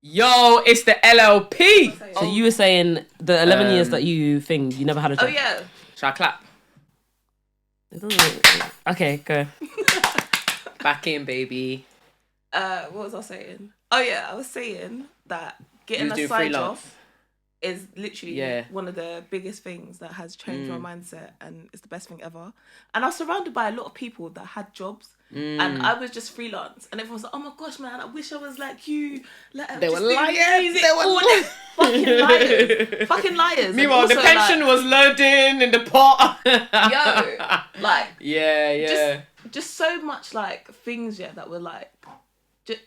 Yo, it's the LLP. So you were saying the 11 years that you think you never had a job. Oh yeah. Shall I clap? It doesn't. Okay, go. Back in, baby. What was I saying? Oh yeah, I was saying that getting a side job is literally one of the biggest things that has changed my mindset, and it's the best thing ever. And I was surrounded by a lot of people that had jobs, and I was just freelance, and everyone was like, "Oh my gosh, man, I wish I was like you." Like, they were liars. They were fucking liars. Fucking liars. Meanwhile, the pension was loading in the pot. Yo, like yeah. Just so much like things that were like, just.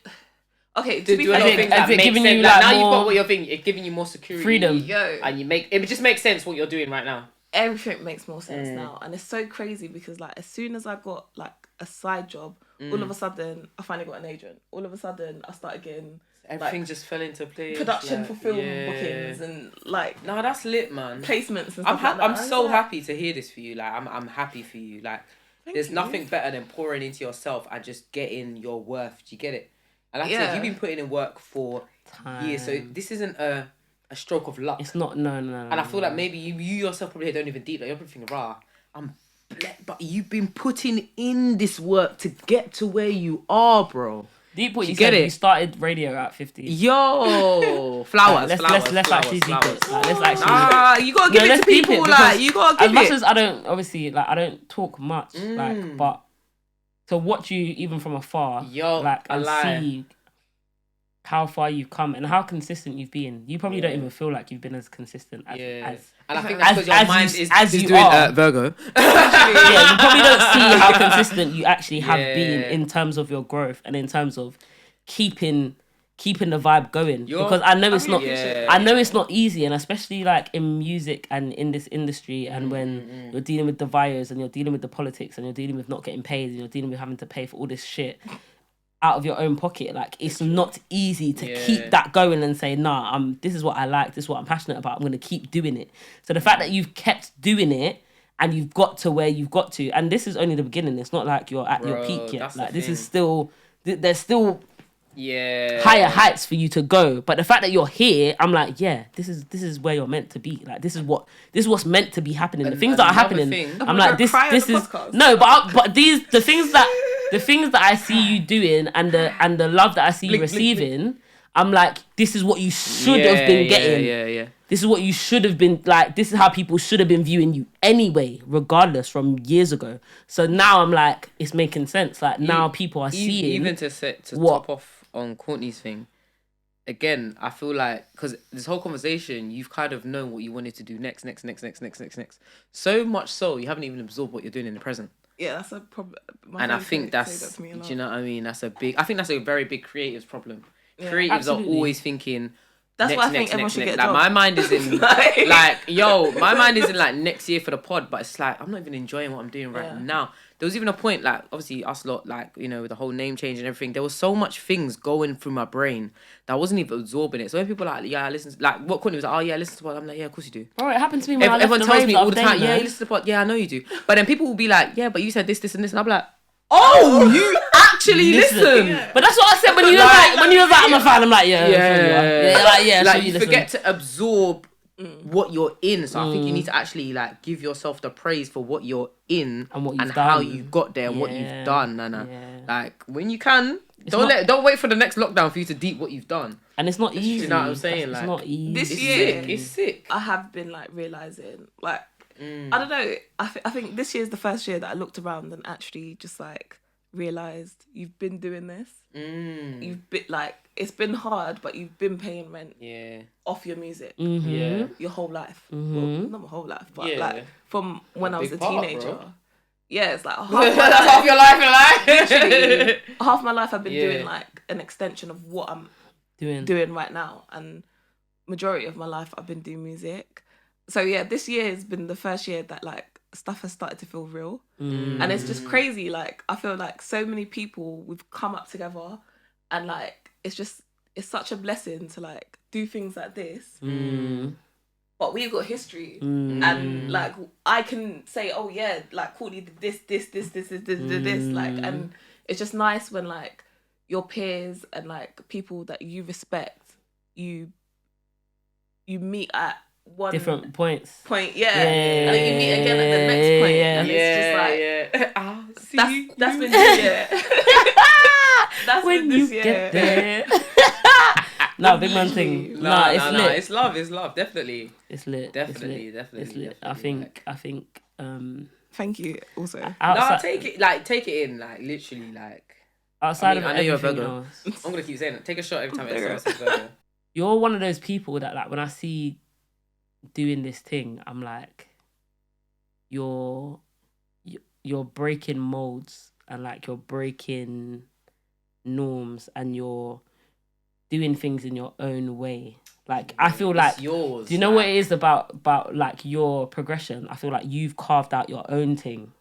Okay, to be fair, giving you like now you've got what you're thinking. It's giving you more security, freedom. Yo, and it just makes sense what you're doing right now. Everything makes more sense now, and it's so crazy because like as soon as I got like a side job, all of a sudden I finally got an agent. All of a sudden I started getting everything just fell into place. Production for film bookings and like no, that's lit, man. Placements and stuff like that. I'm so happy to hear this for you. Like I'm happy for you. Like there's nothing better than pouring into yourself and just getting your worth. Do you get it? And like I said, you've been putting in work for years, so this isn't a stroke of luck. It's not, no. And I feel like maybe you yourself probably don't even deep, like you're probably thinking, rah, but you've been putting in this work to get to where you are, bro. Deep what you said, you started radio at 50. Yo, flowers, let's actually deep it. Like, let's actually... you gotta give it to people, like, you gotta give it. As much as I don't, obviously, like, I don't talk much, like, but to watch you even from afar, and see how far you've come and how consistent you've been. You probably don't even feel like you've been as consistent as and I think that's because your mind is doing Virgo. You probably don't see how consistent you actually have been in terms of your growth and in terms of keeping the vibe going. Because I know it's not easy, and especially like in music and in this industry, and when you're dealing with the vires and you're dealing with the politics and you're dealing with not getting paid and you're dealing with having to pay for all this shit out of your own pocket, like it's not easy to keep that going and say, nah, this is what I like, this is what I'm passionate about, I'm going to keep doing it. So the fact that you've kept doing it and you've got to where you've got to, and this is only the beginning, it's not like you're at your peak yet, like this is still, there's still higher heights for you to go. But the fact that you're here, I'm like, this is where you're meant to be. Like this is what's meant to be happening. The things that are happening, I'm like, this is no, but the things that I see you doing and the love that I see you receiving, I'm like, this is what you should have been getting. Yeah. This is what you should have been, like, this is how people should have been viewing you anyway, regardless, from years ago. So now I'm like, it's making sense. Like, now people are seeing... Even to top off on Courtney's thing, again, I feel like, because this whole conversation, you've kind of known what you wanted to do next. So much so, you haven't even absorbed what you're doing in the present. Yeah, that's a problem. And I think that's, do you know what I mean? I think that's a very big creatives problem. Yeah, creatives are always thinking... That's why I think everyone should get a job. My mind is in my mind is in like next year for the pod, but it's like I'm not even enjoying what I'm doing right now. There was even a point, like obviously us lot, like, you know, with the whole name change and everything, there was so much things going through my brain that I wasn't even absorbing it. So when people are like, I listen to, like what Courtney was like, oh yeah, listen to the pod, I'm like, yeah, of course you do. Bro, it happened to me when everyone tells me all the time, yeah, you listen to the pod, yeah, I know you do. But then people will be like, yeah, but you said this and this, and I'm like, oh, you actually listen. Yeah. But that's what I said when you was like, I'm a fan. I'm like, like you forget to absorb what you're in. So I think you need to actually like give yourself the praise for what you're in and how you got there and what you've done. Like when you can, don't wait for the next lockdown for you to deep what you've done. And it's not easy. You know what I'm saying? It's not easy. This year, it's sick. I have been like realizing, like, I don't know. I think this year is the first year that I looked around and actually just like realized you've been doing this. You've been like, it's been hard, but you've been paying rent off your music your whole life. Well, not my whole life, but like from when I was a teenager. Yeah, it's like that's half your life in life. Literally, half my life I've been doing like an extension of what I'm doing right now, and majority of my life I've been doing music. So yeah, this year has been the first year that like stuff has started to feel real. And it's just crazy. Like I feel like so many people, we've come up together, and like it's such a blessing to like do things like this. But we've got history, and like I can say, oh yeah, like Courtney did this, like, and it's just nice when like your peers and like people that you respect you meet at one different point, and then you meet again at the next point, and it's just like I'll see that's been this year. That's when been this you year. get there. No, big man thing. It's lit. It's love, definitely. It's lit. Definitely. It's lit. I think. Thank you. Also, take it in, like literally, like. Outside of I know you're a everything burger. else, I'm gonna keep saying it. Take a shot every time I say burger. You're one of those people that, like, when I see doing this thing, I'm like, you're breaking molds and like you're breaking norms and you're doing things in your own way. Like, I feel like, yours, do you know what it is about like your progression? I feel like you've carved out your own thing.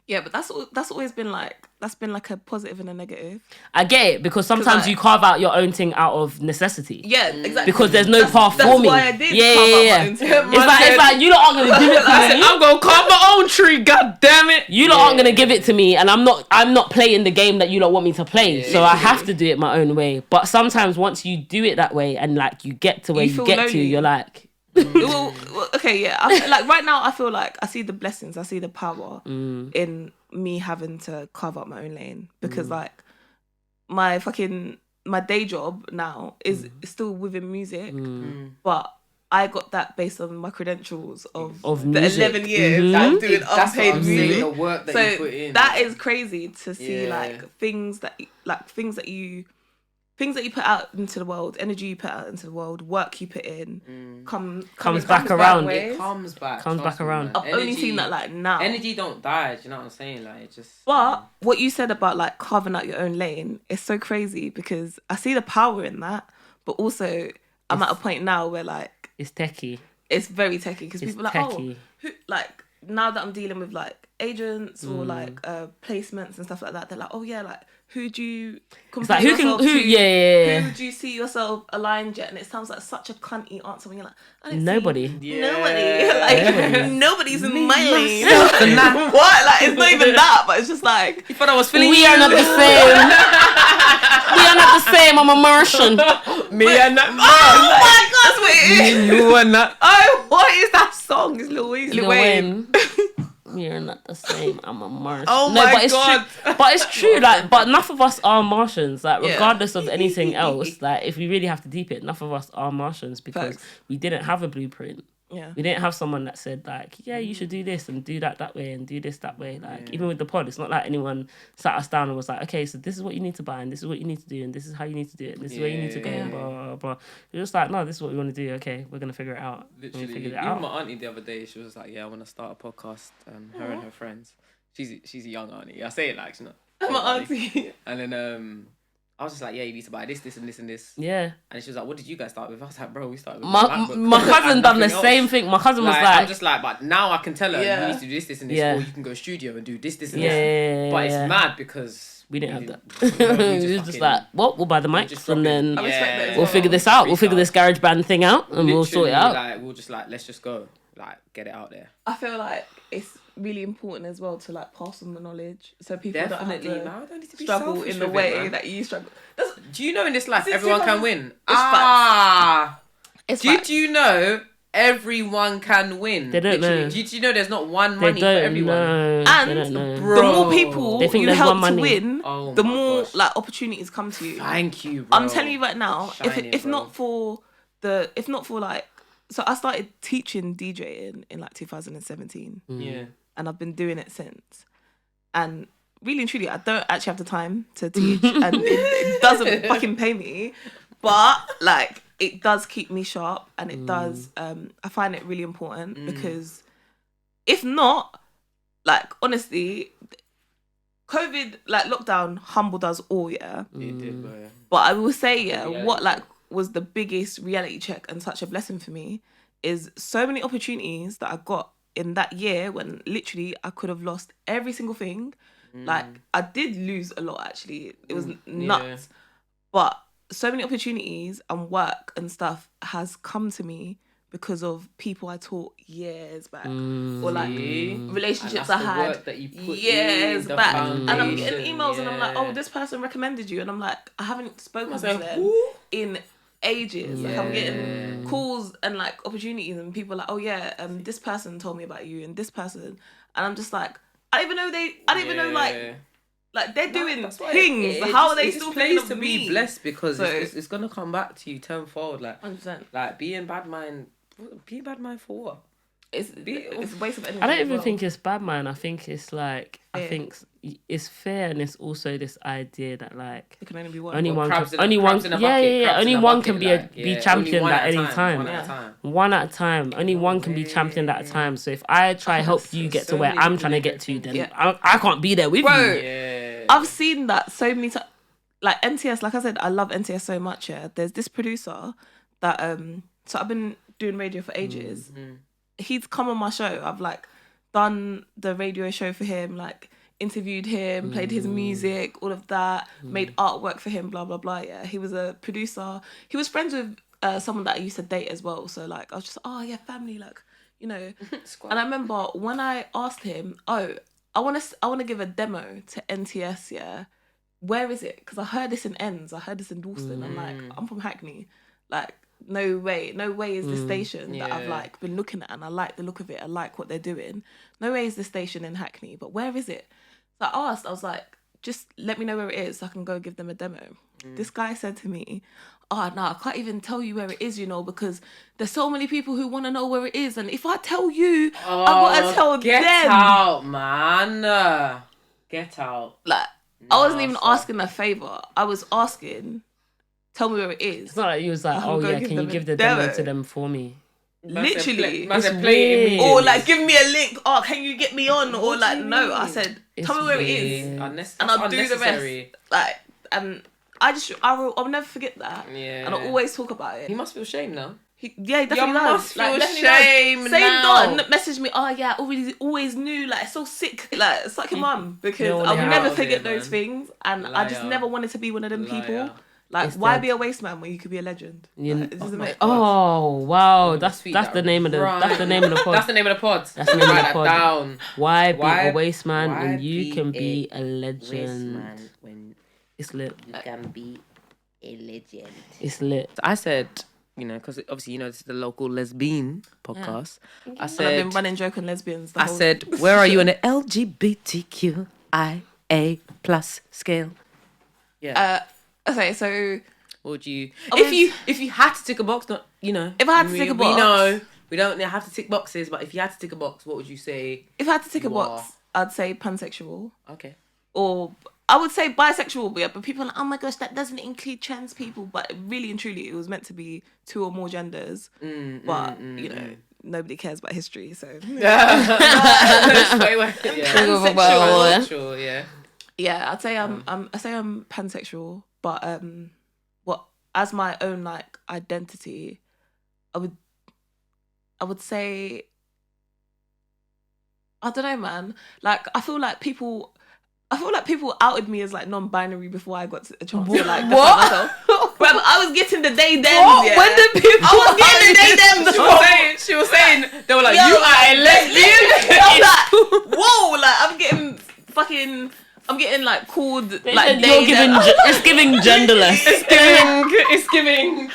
Yeah, but that's always been like, that's been like a positive and a negative. I get it, because sometimes like, you carve out your own thing out of necessity. Yeah, exactly. Because there's no path for me. That's why I did carve out my own thing. It's like you lot aren't gonna give it to me. I'm gonna carve my own tree. God damn it! You lot aren't gonna give it to me, and I'm not playing the game that you lot want me to play. So I have to do it my own way. But sometimes once you do it that way, and like you get to where you get lonely. To, you're like. Well, okay, yeah. Like right now, I feel like I see the blessings, I see the power in me having to carve out my own lane, because like my day job now is still within music, but I got that based on my credentials of the music. 11 years like doing unpaid music. The work that you put in. That is crazy to see, like things that you put out into the world, energy you put out into the world, work you put in, comes back around. It comes back around. I've only seen that like now. Energy don't die. Do you know what I'm saying? Like, it just. But what you said about like carving out your own lane is so crazy, because I see the power in that, but also I'm at a point now where like it's techie. It's very techie, because people are like, techie. who, like now that I'm dealing with like agents or like placements and stuff like that, they're like, oh yeah, like who do you compare yourself to? Who do you see yourself aligned yet? And it sounds like such a cunty answer when you're like, nobody. Nobody's in my lane. What? Like, it's not even that, but it's just like, you thought I was feeling we are not the same. We are not the same. I'm a Martian. Me and that. Oh my God, wait. You and that. Oh, what is that song? It's Lil Wayne. We are not the same. I'm a Martian. Oh my God. But it's true. Like, but enough of us are Martians. Like, regardless of anything else, like, if we really have to deep it, enough of us are Martians, because we didn't have a blueprint. Yeah. We didn't have someone that said like, yeah, you should do this and do that way and do this that way. Like, even with the pod, it's not like anyone sat us down and was like, okay, so this is what you need to buy and this is what you need to do and this is how you need to do it and this is where you need to go and blah, blah, blah. You're just like, no, this is what we want to do. Okay, we're going to figure it out. Literally, even my auntie the other day, she was like, yeah, I want to start a podcast. Her and her friends. She's a young auntie. I say it like she's not. My auntie. And then I was just like, yeah, you need to buy this, and this, and this. Yeah. And she was like, what did you guys start with? I was like, bro, we started with my cousin done the same thing. My cousin was like... I'm just like, but now I can tell her, you need to do this, and this, or you can go studio and do this, and this. But it's mad because... We didn't have that. We was just like, well, we'll buy the mics and then we'll figure this out. We'll figure this garage band thing out and we'll sort it out. Like, we'll just like, let's just go. Like, get it out there. I feel like it's really important as well to like pass on the knowledge, so people don't need to struggle in the way that you struggle. Do you know in this life everyone can win? It's Did you know everyone can win? They don't know. Did you know there's not one money for everyone? And the more people you help to win, the more like opportunities come to you. Thank you, bro. I'm telling you right now, if not for like, so I started teaching DJing in like 2017. Yeah. And I've been doing it since. And really and truly, I don't actually have the time to teach, and it doesn't fucking pay me. But like, it does keep me sharp, and it does. I find it really important because if not, like, honestly, COVID, like lockdown, humbled us all. Yeah, it did, bro. Yeah. But I will say, what like was the biggest reality check and such a blessing for me is so many opportunities that I got in that year when literally I could have lost every single thing. Like, I did lose a lot, actually. It was nuts. But so many opportunities and work and stuff has come to me because of people I taught years back. Or like relationships I had years back. And I'm getting emails and I'm like, oh, this person recommended you. And I'm like, I haven't spoken to them in ages. Like I'm getting calls and like opportunities, and people are like, oh yeah, this person told me about you, and this person, and I'm just like, I don't even know like they're doing things. How are they still plays to me? Be blessed because it's gonna come back to you tenfold. Like 100%. Like being bad mind for what? It's a waste of energy. I don't even think it's bad mind. I think it's like I think it's fair, and it's also this idea that like it can only be one. Only one can be championed at any time. One at a time. Only one can be championed at a time. So if I try help you get to where I'm trying to get to, then I can't be there with you. Yeah. I've seen that so many times. Like NTS, like I said, I love NTS so much. Yeah, there's this producer that so I've been doing radio for ages. He's come on my show. I've like done the radio show for him, like interviewed him, played his music, all of that, made artwork for him, blah blah blah. Yeah, he was a producer. He was friends with someone that I used to date as well. So like I was just family, like, you know. And I remember when I asked him, I want to give a demo to NTS. Yeah, where is it? Because I heard this in Ends. I heard this in Dalston. I'm like, I'm from Hackney, like. No way is the station that I've like been looking at and I like the look of it, I like what they're doing. No way is the station in Hackney, but where is it? So I asked, I was like, just let me know where it is so I can go give them a demo. This guy said to me, no, I can't even tell you where it is, you know, because there's so many people who want to know where it is, and if I tell you, I gotta tell them. Get out, man. Get out. Like, I wasn't even asking a favour. I was asking, tell me where it is. It's not like you was like, can you give the demo to them for me? Literally. Or like, give me a link. Oh, can you get me on? Or like, no. I said, tell me where it is. And I'll do the rest. Like, and I'll never forget that. Yeah. And I'll always talk about it. He must feel shame now. He definitely does. Must feel shame now. Same Don messaged me, always knew, like, it's so sick. Like, it's like your mum. Because I'll never forget those things. And I just never wanted to be one of them people. Like, why be a waste man when you could be a legend? Like, it doesn't make sense. Oh wow, that's the name of the pod. That's the name of the pod. That's the name of the pod. Down. Why be a waste man when you can be a legend? It's lit. You can be a legend. It's lit. I said, you know, because obviously, you know, this is the local lesbian podcast. I said, I've been running joke on lesbians. I said, where are you on the LGBTQIA+ scale? Yeah. Okay, so what would you if you had to tick a box, not, you know, if I had to tick a box, we know we don't have to tick boxes, but if you had to tick a box, what would you say? If I had to tick a box, I'd say pansexual. Okay. Or I would say bisexual, but people are like, oh my gosh, that doesn't include trans people. But really and truly, it was meant to be 2 or more genders. You know, nobody cares about history, so. Pansexual, yeah. Yeah, I'd say I'm pansexual, but as my own like identity, I would say, I don't know, man. Like I feel like people outed me as like non-binary before I got a chance to like define myself. But I was getting the they them. Yeah. When did people? I was getting the they them. She was saying they were like, you are a lesbian. I'm like, whoa, like I'm getting like called like you're giving it's giving genderless. It's giving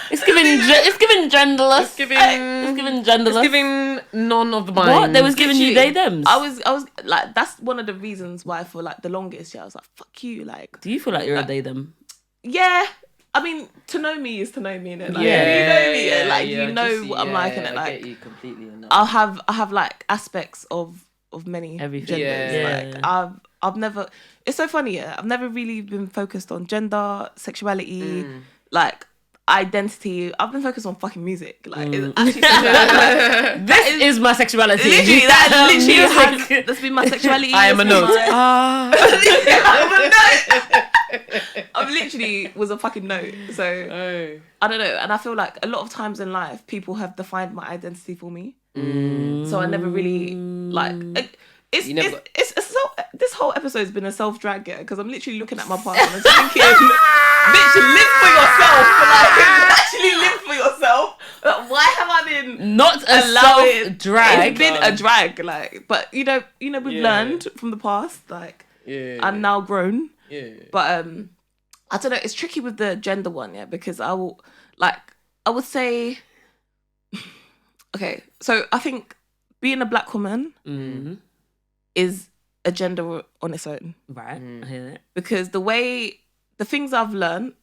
genderless. It's giving none of the minds. What? They was giving you they thems. I was like, that's one of the reasons why for like the longest, I was like, fuck you, like. Do you feel like you're a they them? Yeah. I mean, to know me is to know me, innit? Like, you know me, like you know what I'm like, innit? Like, I get you completely. I have like aspects of many everything. Genders. Like I've never. It's so funny. Yeah, I've never really been focused on gender, sexuality, like identity. I've been focused on fucking music. Like it's actually this is my sexuality. Literally, that's been my sexuality. I am a note. I literally was a fucking note. So I don't know, and I feel like a lot of times in life, people have defined my identity for me. So I never really like. This whole episode's been a self-drag, yeah, because I'm literally looking at my partner and thinking, bitch, live for yourself. Like, actually live for yourself. Like, why have I been not a self-drag? It's been a drag, like, but you know, we've learned from the past, like, I'm now grown. Yeah. But I don't know. It's tricky with the gender one, yeah, because I will like. I would say, okay, so I think being a black woman is a gender on its own. Right, I hear it. Because the things I've learned,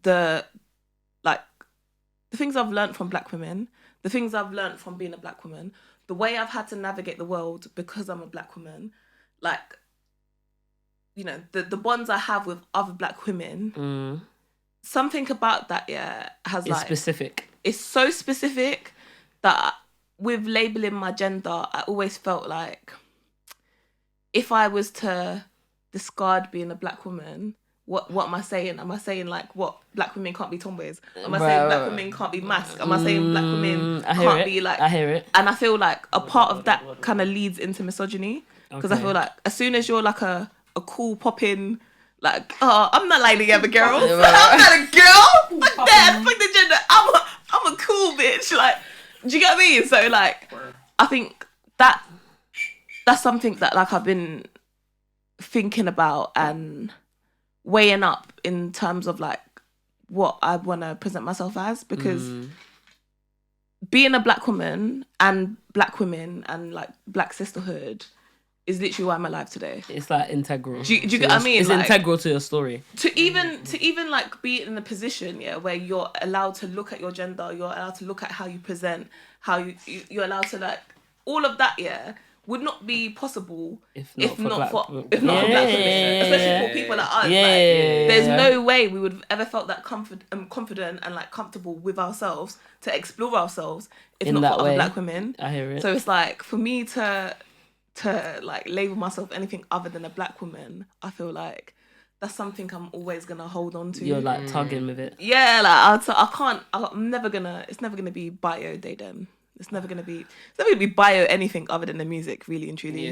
the things I've learned from black women, the things I've learned from being a black woman, the way I've had to navigate the world because I'm a black woman, like, you know, the bonds I have with other black women, something about that, has it's specific. It's so specific that with labeling my gender, I always felt like if I was to discard being a black woman, what am I saying? Am I saying like what black women can't be tomboys? Am I saying black women can't be masked? Am I saying black women can't be like? I hear it. And I feel like a part of that kind of leads into misogyny because I feel like as soon as you're like a cool popping, like, oh, I'm not like the other girls. I'm not a girl. Fuck that. Fuck the gender. I'm a cool bitch. Like, do you get what I mean? So like, I think that's something that like I've been thinking about and weighing up in terms of like what I want to present myself as, because being a black woman and black women and like black sisterhood is literally why I'm alive today. It's like integral. Do you get what I mean? It's like, integral to your story. To even like be in a position, where you're allowed to look at your gender, you're allowed to look at how you present, how you're allowed to like all of that, would not be possible if not for black women, especially for people like us. There's no way we would have ever felt that confident and like comfortable with ourselves to explore ourselves if in not for way. other black women. I hear it. So it's like for me to like label myself anything other than a black woman, I feel like that's something I'm always gonna hold on to. You're like tugging with it. Yeah, like I'm never gonna. It's never gonna be bio they them. It's never gonna be bio anything other than the music, really and truly.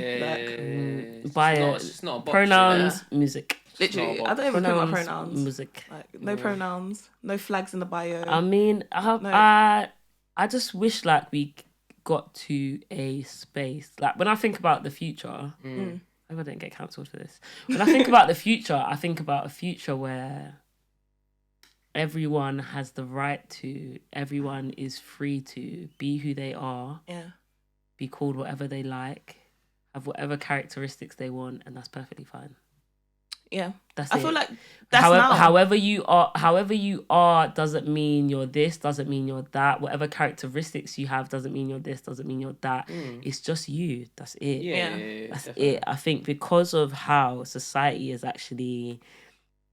Bio. It's not a box, pronouns, music. Literally, I don't even put my pronouns. Music. Like no pronouns, no flags in the bio. I mean, I just wish like we got to a space like when I think about the future. I hope I didn't get cancelled for this. When I think about the future, I think about a future where everyone has the right to, everyone is free to be who they are, be called whatever they like, have whatever characteristics they want, and that's perfectly fine. That's I it. feel like that's however you are doesn't mean you're this, doesn't mean you're that. Whatever characteristics you have doesn't mean you're this, doesn't mean you're that. It's just you. That's it. That's definitely it. I think because of how society is actually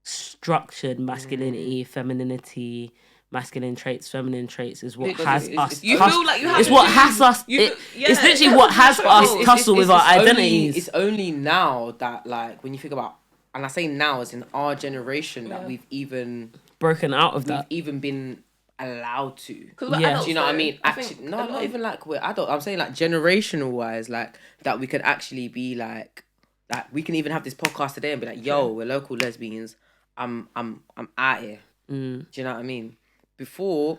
structured, masculinity, femininity, masculine traits, feminine traits is what has us. You feel like you have. It's what has us. It's literally what has us tussle with our identities. It's only now that, like, when you think about, and I say now as in our generation, that we've even broken out of that. We've even been allowed to. Do you know what I mean? Actually, not even like we're adult. I'm saying like generational wise, like that we could actually be like we can even have this podcast today and be like, yo, we're local lesbians. I'm out here. Do you know what I mean? Before,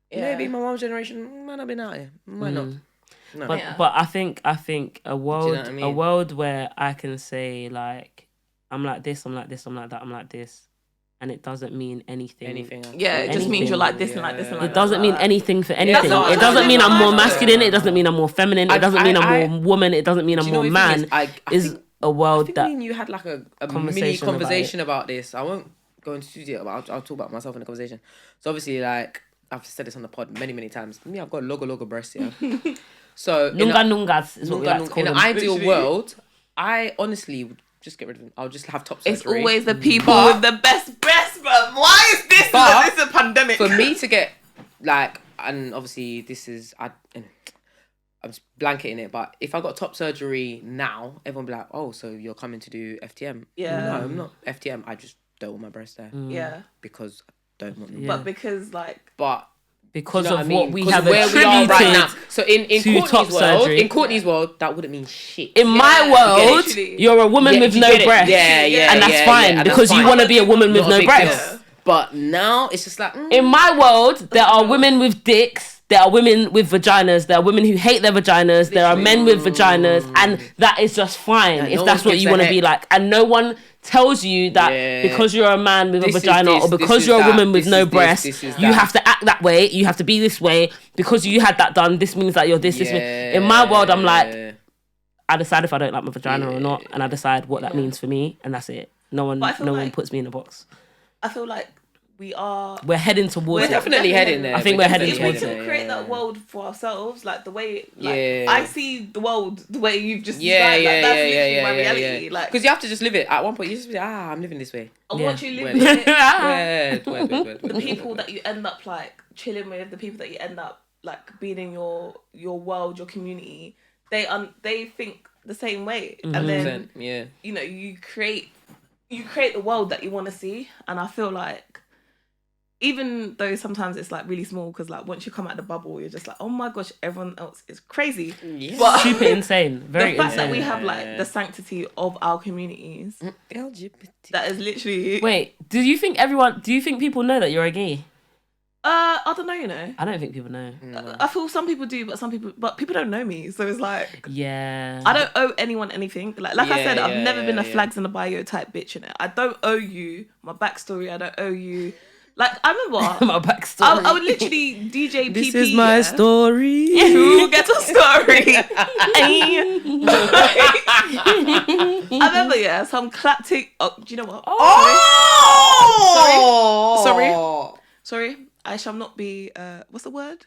maybe my mom's generation might not have been out here. Might not. No. But I think a world where I can say like I'm like this, I'm like this, I'm like that, I'm like this, and it doesn't mean anything. It just means you're like this and like this and like that. It doesn't mean anything for anything. It doesn't mean I'm more masculine. It doesn't mean I'm more feminine. It doesn't mean I'm more woman. It doesn't mean I'm more man. Is a world that you had like a mini conversation about this. I won't go into studio, but I'll talk about myself in the conversation. So obviously, like I've said this on the pod many times. Me, I've got logo breasts, So nungas is what we like to call in them. an ideal world, I honestly would just get rid of them. I'll just have top surgery. It's always the people with the best breasts, bro. Why is this? This is a pandemic. For me to get like, and obviously this is I'm just blanketing it, but if I got top surgery now, everyone would be like, oh, so you're coming to do FTM? Yeah. No, I'm not FTM. I just don't want my breasts there. Yeah. Because I don't want them. But because like. Because of what we have where we are right now. So in Courtney's world, that wouldn't mean shit. In my world, you're a woman with no breasts. And that's fine because you want to be a woman with no breasts. But now it's just like in my world, there are women with dicks. There are women with vaginas. There are women who hate their vaginas. Literally. There are men with vaginas, and that is just fine if that's what you want to be like. And no one tells you that because you're a man with a vagina or because you're a woman with no breasts, you have to act that way, you have to be this way, because you had that done, this means that you're this means. In my world, I'm like, I decide if I don't like my vagina or not, and I decide what that means for me, and that's it. No one puts me in a box. I feel like we're heading towards it. Definitely heading there. I think we're heading towards it. If we can create that world for ourselves, like the way I see the world, the way you've just described, that's literally my reality. Like, because you have to just live it. At one point, you just be like, I'm living this way. And once you live it, the people that you end up like chilling with, the people that you end up like being in your world, your community, they think the same way, and then you know, you create the world that you want to see. And I feel like, even though sometimes it's like really small, because like once you come out of the bubble, you're just like, oh my gosh, everyone else is crazy. But super insane. Very the fact insane. that we have like the sanctity of our communities, LGBT. That is literally. Wait, do you think people know that you're a gay? I don't know, you know. I don't think people know. I feel some people do, but people don't know me. So it's like, I don't owe anyone anything. Like I said, I've never been a flags in the bio type bitch in it. I don't owe you my backstory. I don't owe you. Like, I remember my backstory. I would literally DJ PP. This is my story. True ghetto story. I remember, some claptic. Oh, do you know what? Sorry. I shall not be. What's the word?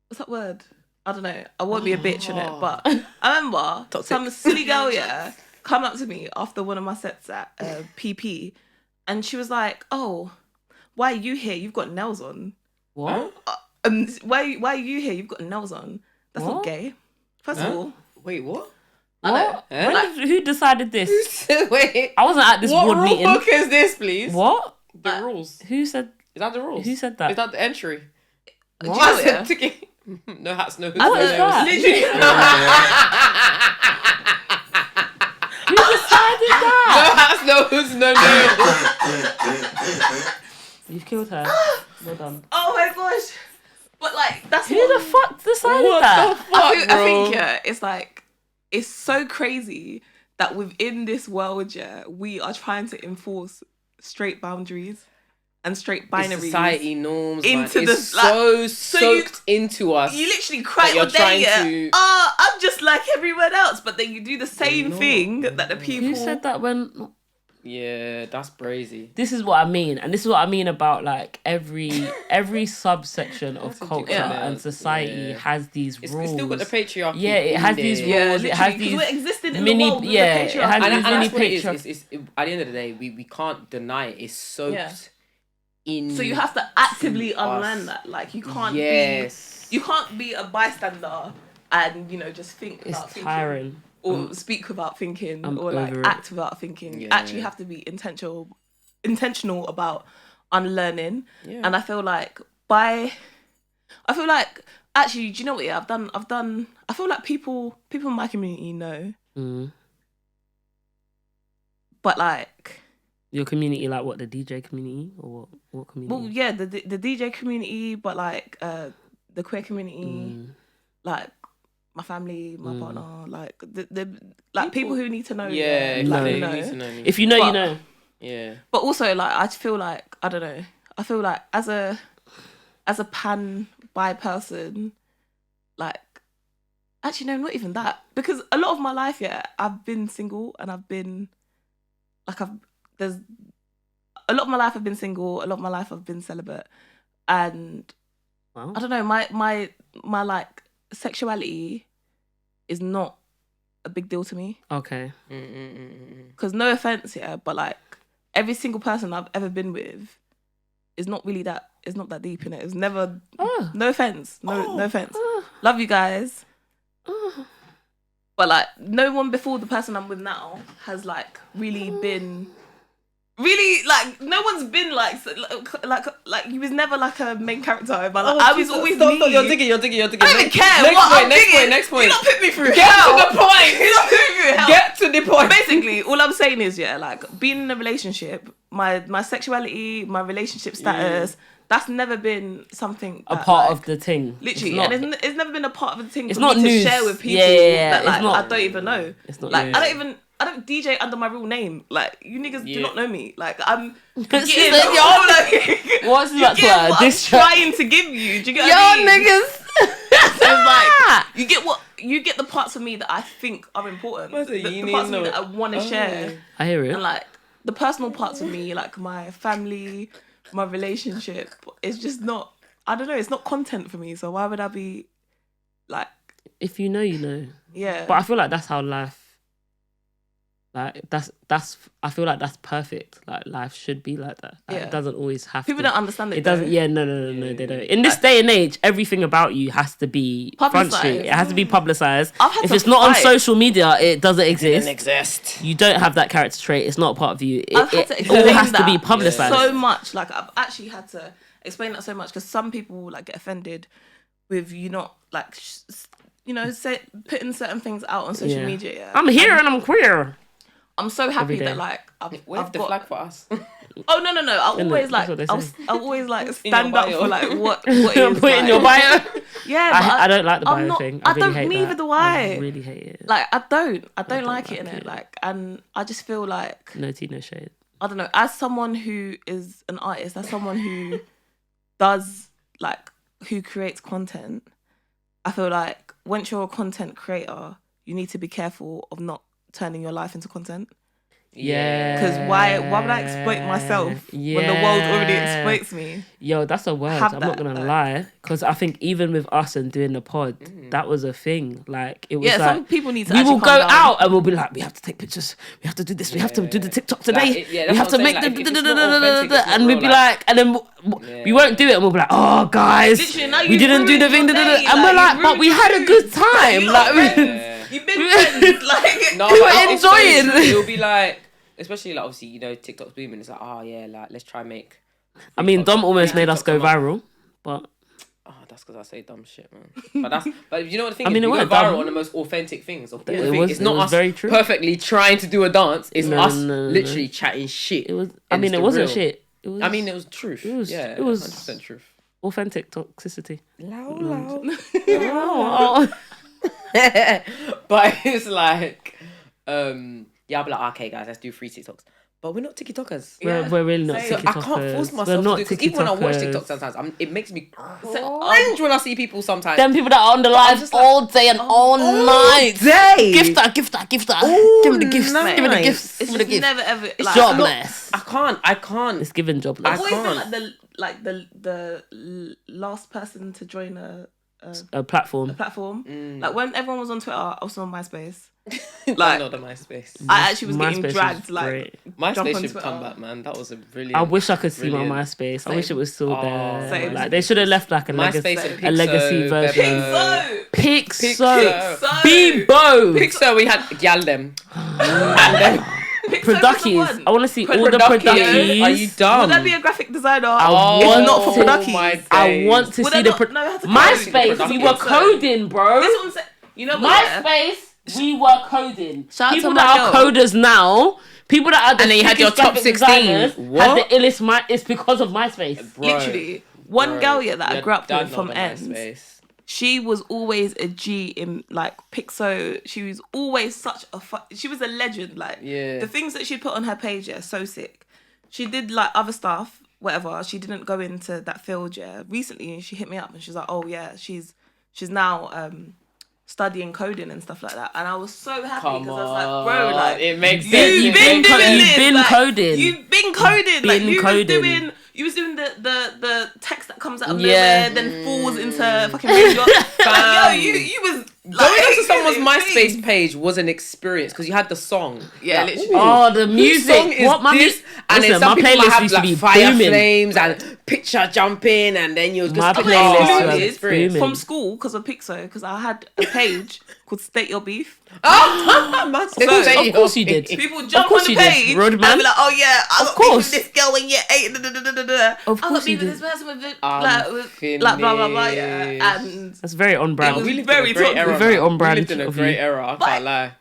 What's that word? I don't know. I won't be a bitch in it. But I remember some silly girl, come up to me after one of my sets at PP, and she was like, "Oh, why are you here? You've got nails on." What? Why are you here? You've got nails on. That's not gay. First of all. Wait, what? What? Who decided this? Wait. I wasn't at this board meeting. What book is this, please? What? The rules. Who said? Is that the rules? Who said that? Is that the entry? What? No hats, no hoods. What is that? Literally. Who decided that? No hats, no hoods, no nails. You've killed her. Well done. Oh my gosh. But like, that's who the fuck decided that? I think it's like, it's so crazy that within this world, we are trying to enforce straight boundaries and straight binaries. It's society norms, into man. It's so soaked into us. You literally cry all day, I'm just like everyone else, but then you do the same thing that the people. Who said that when? Yeah, that's crazy. This is what I mean, and this is what I mean about like every subsection of culture and society has these rules. It's still got the patriarchy. Yeah, it has these rules. It has these we're existing in mini. the world with yeah, the it has and these mini patriarchy. It's at the end of the day, we can't deny it. It's soaked in. So you have to actively unlearn that. Like you can't be a bystander and just think. It's without tiring. Thinking. Or speak without thinking, or like act without thinking. You actually have to be intentional about unlearning. Yeah. And I feel like actually, do you know what? Yeah, I've done. I feel like people in my community know, but like your community, like what, the DJ community or what community? Well, yeah, the DJ community, but like the queer community, like. My family, my partner, like the people who need to know. Yeah, like, they need to know. If you know, you know. Yeah. But also, like, I feel like I don't know. I feel like as a bi person, like, actually no, not even that, because a lot of my life, I've been single and I've been like there's a lot of my life I've been single. A lot of my life I've been celibate, and I don't know. My like. Sexuality is not a big deal to me. Okay. Because no offense, but like every single person I've ever been with is not really that. It's not that deep in it. It's never. No offense. No offense. Love you guys. But like no one before the person I'm with now has like really been. Really, like, no one's been like he was never like a main character, but like, I was always me. Stop, you're digging. I don't even care. Next point. You don't put me through hell. Get to the point. You don't put me through hell. Get to the point. Basically, all I'm saying is, like, being in a relationship, my sexuality, my relationship status, that's never been something a part of the thing. Literally, and it's never been a part of the thing it's for not me news. To share with people that like I don't even know. It's not like news. I don't even. DJ under my real name. Like, you niggas do not know me. Like, I'm What's that? I'm trying to give you. Do you get what I mean? Niggas. So like, you get the parts of me that I think are important. The parts of me that I want to share. I hear it. And like the personal parts of me, like my family, my relationship, is just not. I don't know. It's not content for me. So why would I be like? If you know, you know. Yeah. But I feel like that's how life. Like that's. I feel like that's perfect. Like life should be like that. Like, it doesn't always have. People don't understand it. It doesn't. Yeah, no, they don't. In this day and age, everything about you has to be front street. It has to be publicized. If it's not on social media, it doesn't exist. It doesn't exist. You don't have that character trait. It's not a part of you. It all has to be publicized so much. Like I've actually had to explain that so much because some people like get offended with you not like putting certain things out on social media. Yeah? I'm here and I'm queer. I'm so happy that like I've got the flag for us. Oh no! I'll always like stand up for like what is put in your bio. Yeah, I don't like the bio thing. I really hate neither that. do I. I really hate it. Like I don't like it in it. Like, and I just feel like no tea, no shade. I don't know. As someone who is an artist, as someone who does like who creates content, I feel like once you're a content creator, you need to be careful of not turning your life into content. Yeah. Because why would I exploit myself when the world already exploits me? Yo, that's a word. I'm not gonna lie. Because I think even with us and doing the pod, that was a thing. Like it was. Yeah, some people need to. We will go out and we'll be like, we have to take pictures. We have to do this. We have to do the TikTok today. We have to make the and we'd be like, and then we won't do it, and we'll be like, oh guys, we didn't do the thing, and we're like, but we had a good time. Like. You've been friends, like no, we were enjoying. It'll be like, especially like obviously TikTok's booming. It's like like let's try and make. I mean, Dom almost made us go viral, but that's because I say dumb shit, man. But you know what the thing is? I mean, we go viral on the most authentic things. It's not us very true. Perfectly trying to do a dance. It's us literally chatting shit. It was. I mean, it wasn't shit. It was. I mean, it was truth. It was 100% truth. Authentic toxicity. Loud. But it's like, I'll be like, okay, guys, let's do 3 TikToks. But we're not TikTokers. We're really not so TikTokers. I can't force myself to do it. Because even when I watch TikTok sometimes, it makes me cringe when I see people sometimes. Them people that are on the live all day and all night. Gift that. Ooh, give me the gifts. Nice. Give me the gifts. It's just never ever. It's like, jobless. I can't. It's given jobless. I've always been like the last person to join a platform. Like when everyone was on Twitter, I was on MySpace. Like not the MySpace. I actually was getting MySpace dragged. Like MySpace should come back, man. That was a brilliant. I wish I could see my MySpace. I wish it was still there. Same. Like they should have left like a legacy version. Pixo. Bebo. Pixo. We had Gyaldem. Produkies. I want to see all the Produkies. Are you dumb? Would that be a graphic designer? If not for Produkies. I want to see the MySpace. We were coding, bro. You know MySpace. We were coding. People that are coders now. People that are the and then you had your top 16. Had the illest. It's because of MySpace. Literally, one girl that I grew up with from Ends. She was always a G in like Pixo. She was always she was a legend. Like the things that she put on her page, so sick. She did like other stuff, whatever. She didn't go into that field. Recently, she hit me up and she's like, "Oh yeah, she's now studying coding and stuff like that." And I was so happy because I was like, "Bro, like it makes sense. You've been coding. You've been coding. Like you was doing the text that comes out of nowhere, then falls into fucking radio. You was like, going onto someone's MySpace page was an experience because you had the song. Yeah, literally. Oh, the music. What my this? And listen, then some my people playlist have used like to be fire booming. flames and picture jumping, and then you're just my playlist experience from school because of Pixo. Because I had a page called State Your Beef. Of course you did. People jump on the page and be like, "Oh yeah, I got beef with this girl when you're 8. I got beef with this person with blah blah blah." Yeah, and that's very on brand. It was very very on brand. We lived in a great era. I can't lie.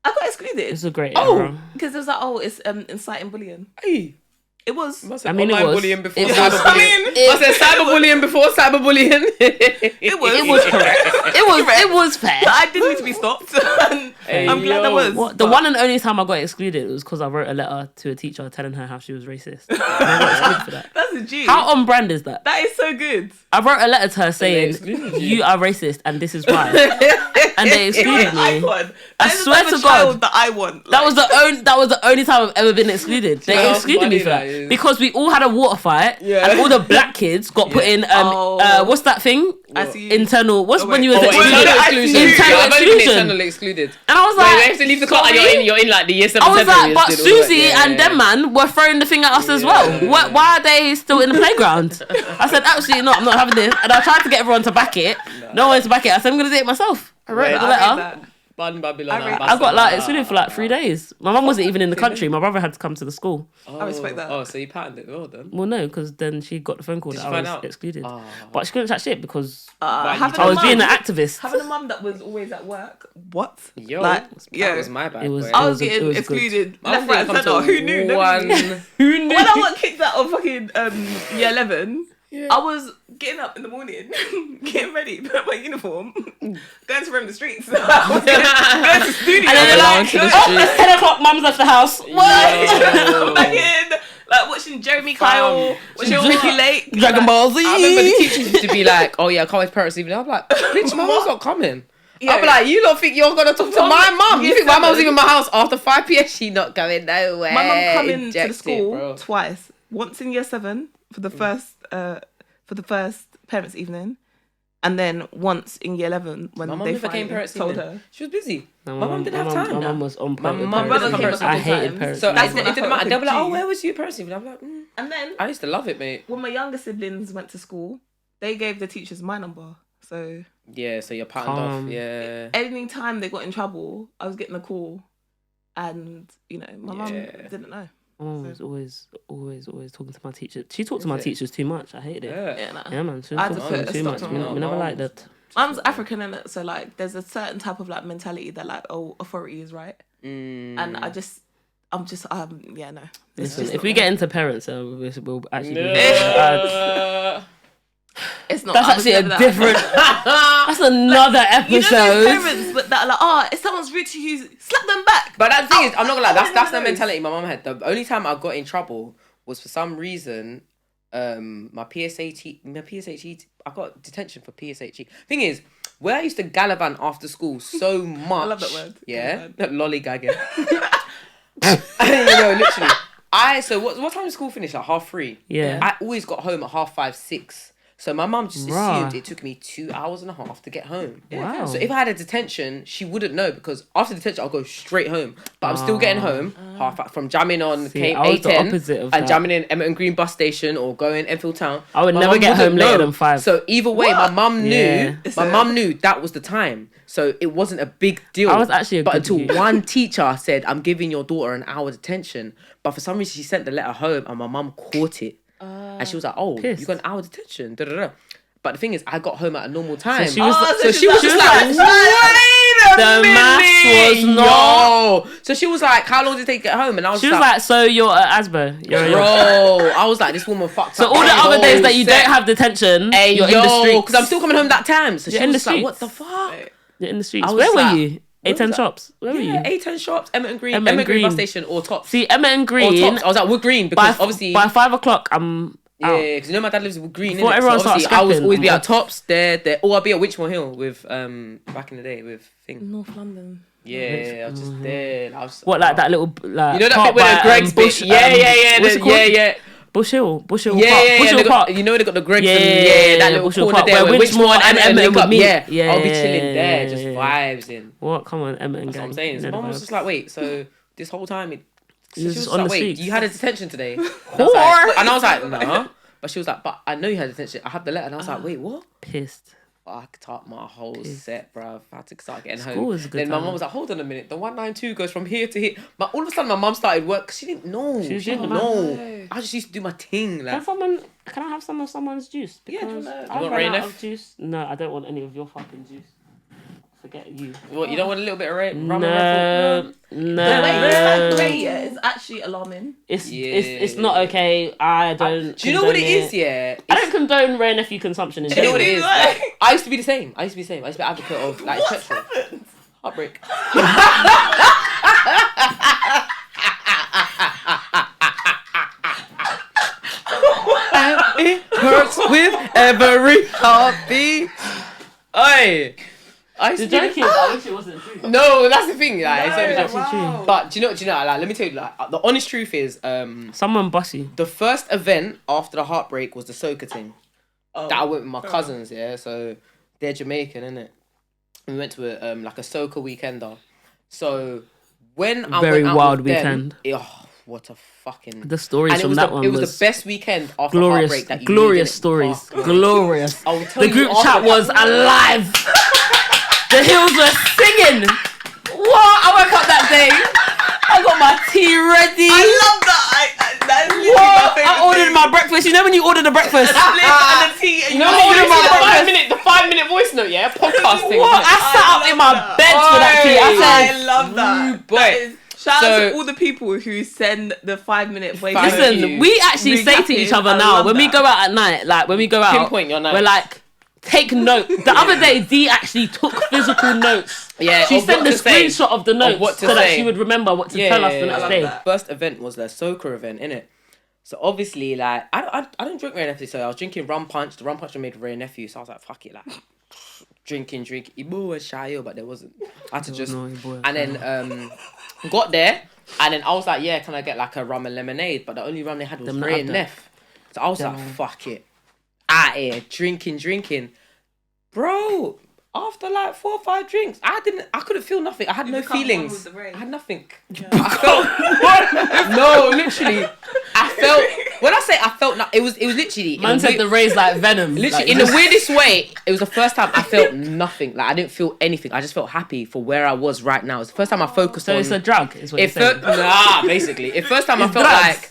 I got excluded. It's a great era. Because it was like, it's inciting bullying. Hey. It was. I mean, it was. Bullying before cyberbullying. I said cyberbullying before cyberbullying. It was. It was correct. It was fair. I didn't need to be stopped. I'm glad I was. The one and only time I got excluded was because I wrote a letter to a teacher telling her how she was racist. And I got excluded for that. That's a G. How on brand is that? That is so good. I wrote a letter to her saying, you are racist and this is why. And they excluded me. I swear to God. That I want. That was the only time I've ever been excluded. They excluded me for that. Because we all had a water fight and all the black kids got put in what's that thing? Internal. What's when you was internal excluded. And I was like, you have to leave the class and you're in like the year 7. I was like, but Susie and them man were throwing the thing at us as well. Why are they still in the playground? I said, absolutely not. I'm not having this. And I tried to get everyone to back it. No one to back it. I said, I'm gonna do it myself. I wrote the letter. I got like excluded for like 3 days. My mum wasn't even in the country. My brother had to come to the school. I respect that. Oh, so you patterned it well then? Well, no, because then she got the phone call that I was excluded. But she couldn't chat shit because I was being an activist. Having a mum that was always at work. What? That was my bad. I was getting excluded left, right, and centre. Who knew? Who knew? When I got kicked out of fucking year 11. Yeah. I was getting up in the morning, getting ready, put on my uniform, going to roam the streets. I was going to the studio. And then you're like, it's 10 o'clock, mum's left the house. What? Back in, like watching Jeremy Kyle, watching Ricky Lake. Dragon Ball Z. I remember the teachers used to be like, oh yeah, I can't wait parents evening. I'm like, bitch, my mum's not coming. Yeah. I'll be like, you lot think you're going to talk to my mum? You think my mum's even in my house after 5 p.m? She not going nowhere. My mum coming to the school twice. Once in year 7 for the first parents' evening, and then once in year 11 when they finally told her. She was busy. My mum didn't have time. My mum was on point. My brother came a couple I hated parents. So it didn't matter. They'll be like, oh, where was you parents' evening? I'm like, And then I used to love it, mate. When my younger siblings went to school, they gave the teachers my number. So yeah, so you're patterned off. Yeah. Any time they got in trouble, I was getting a call, and my mum didn't know. My mum was always talking to my teachers. She talked to my teachers too much. I hated it. Yeah, man. She talked to them too much. We never liked that. Mum's African, innit? So like, there's a certain type of like mentality that like, oh, authority is right. And I'm just no. Listen, if we get into parents, we'll actually. It's not. That's actually a different. That's another episode. Parents, but that are like, if someone's rude to you, slap them back. But that thing is, I'm not gonna lie. That's the mentality my mum had. The only time I got in trouble was for some reason. My PSHE. I got detention for PSHE. Thing is, where I used to gallivant after school so much. I love that word. Yeah, lollygagging. Literally. So what time did school finish? Like 3:30. Yeah. I always got home at 5:30, 6. So my mum just assumed it took me 2 hours and a half to get home. Wow. So if I had a detention, she wouldn't know because after detention I'll go straight home. But I'm still getting home from jamming on A10 and jamming in Emmerton Green bus station or going Enfield Town. I would never get home later than 5. So either way, my mum knew. My mum knew that was the time. So it wasn't a big deal. I was actually but until one teacher said, "I'm giving your daughter an hour detention," but for some reason she sent the letter home and my mum caught it. And she was like, "Oh, you got an hour detention." But the thing is, I got home at a normal time. So she was, she was just like, "Wait a minute, maths was not." So she was like, "How long did it take to get home?" And I was, she was like, "So you're at Asbo, bro." I was like, "This woman fucked up." So all the other days that you don't have detention, you're in the streets because I'm still coming home that time. So you're she in was the like, "What the fuck?" You're in the streets. Where were you? A10 shops. Where were you? A10 shops, Emmerton Green bus station, or Tops. See, Emmerton Green. Or Tops. I was at Wood Green because obviously by 5 o'clock I'm. Yeah, because my dad lives in Wood Green. Before everyone starts I was always be at Tops there. Or I'd be at Witchmore Hill with back in the day with North London. Yeah, I was just there. Like that little like. You know that bit where Greg's Bush. Yeah. Bush Hill Park. Bush Hill Park. You know they got the Greg's that little Bush Hill corner Park, there where Witchmore and Emmerton would meet. Yeah, I'll be chilling there, just vibes in. What? Come on, Emmerton. That's what I'm saying. So mum was just like, wait, so this whole time she was just like, wait, you had a detention today? And I was like, no. But she was like, but I know you had detention. I have the letter. And I was like, wait, what? Pissed. Fucked up my whole set, bruv. I had to start getting School home. Was a good then time. my mum was like, hold on a minute. The 192 goes from here to here. But all of a sudden, my mum started work because she didn't know. She didn't know. I just used to do my thing. Like. Can I have some of someone's juice? Because yeah, I've run out of juice. No, I don't want any of your fucking juice. Forget you. What, you don't want a little bit of rum No. The way it's like grey, it's actually alarming. It's not okay. I don't. Do you know what it is? Yeah, I don't condone Ray nephew consumption. Do you know what it is? Like, I used to be the same. I used to be an advocate of like petrol. Heartbreak. It hurts with every heartbeat. Oi. I wish it wasn't true. No, that's the thing. Like, it's true. But do you know? Like, let me tell you. Like, the honest truth is, someone bossy. The first event after the heartbreak was the soca thing. That I went with my cousins. Yeah, so they're Jamaican, innit? We went to a like a soca weekender. So when I very went out wild with weekend. Them, what a fucking the stories from that one. It was the best weekend after glorious, heartbreak that you glorious stories. Glorious. The group chat was alive. The hills were singing. What? I woke up that day. I got my tea ready. I love that. I ordered my breakfast. You know when you order the breakfast and the tea. And you know when you order the 5-minute voice note, yeah, podcasting. What? I sat up in my bed for that tea. I love that. Shout out to all the people who send the 5-minute voice. Listen, we actually say to each other now when we go out at night, like when we go out, pinpoint your night. We're like, take note. The other day, Dee actually took physical notes. Yeah, she sent the screenshot of the notes so that she would remember what to tell us the next day. First event was the soca event, innit? So obviously, like, I don't drink Ray Nephew, so I was drinking rum punch. The rum punch I made with Ray Nephew, so I was like, fuck it, like, drinking. Ibu was shy, but there wasn't. I had to just, and then got there, and then I was like, yeah, can I get like a rum and lemonade? But the only rum they had was Ray and Neff. So I was like, fuck it, out here drinking, bro. After like 4 or 5 drinks, I couldn't feel nothing. I had no feelings. I had nothing. Yeah. I felt no, literally. When I say I felt, it was literally. Man said the Ray's like venom. Literally, in the weirdest way, it was the first time I felt nothing. Like I didn't feel anything. I just felt happy for where I was right now. It's the first time I focused on. So it's a drug, is what you're saying. Basically, it's first time I felt like,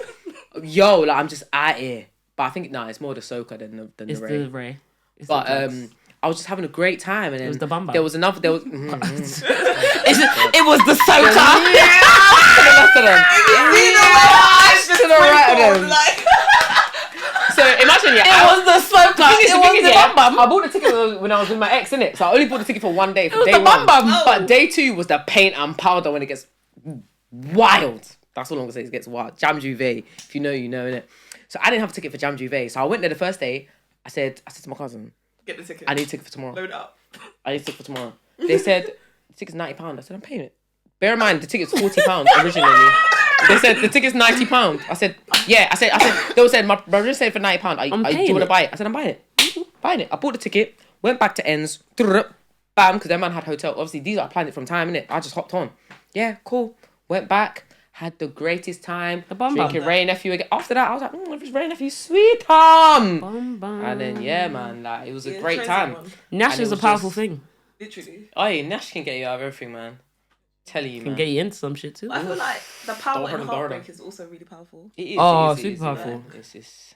yo, like I'm just out here. But I think it's more the soca than the Ray. It's the Ray. But I was just having a great time, and then it was the bamba. There was it was the soca. So imagine, it was the soca. It was the bamba. I bought the ticket when I was with my ex, innit? So I only bought the ticket for one day. For day one. Oh. But day 2 was the paint and powder when it gets wild. That's all I'm gonna say. It gets wild. Jam Juve. If you know, you know, innit? So I didn't have a ticket for Jam Juve. So I went there the first day. I said to my cousin, get the ticket. I need a ticket for tomorrow. Load up. I need a ticket for tomorrow. They said the ticket's £90. I said I'm paying it. Bear in mind the ticket's £40 originally. They said the ticket's £90. I said yeah. I said they said my brother said for £90. Do you want to buy it? I said I'm buying it. Buying it. I bought the ticket. Went back to ends. Bam, because their man had hotel. Obviously these are planned it from time, innit? I just hopped on. Yeah, cool. Went back. Had the greatest time. Drinking Ray Nephew again. After that, I was like, if it's Ray Nephew, sweet Tom. And then yeah, man, like it was a great time. Nash is a powerful thing. Literally. Oh yeah, Nash can get you out of everything, man. Tell you, man. Can get you into some shit too. I feel like the power in heartbreak is also really powerful. It is. Super powerful. It's just.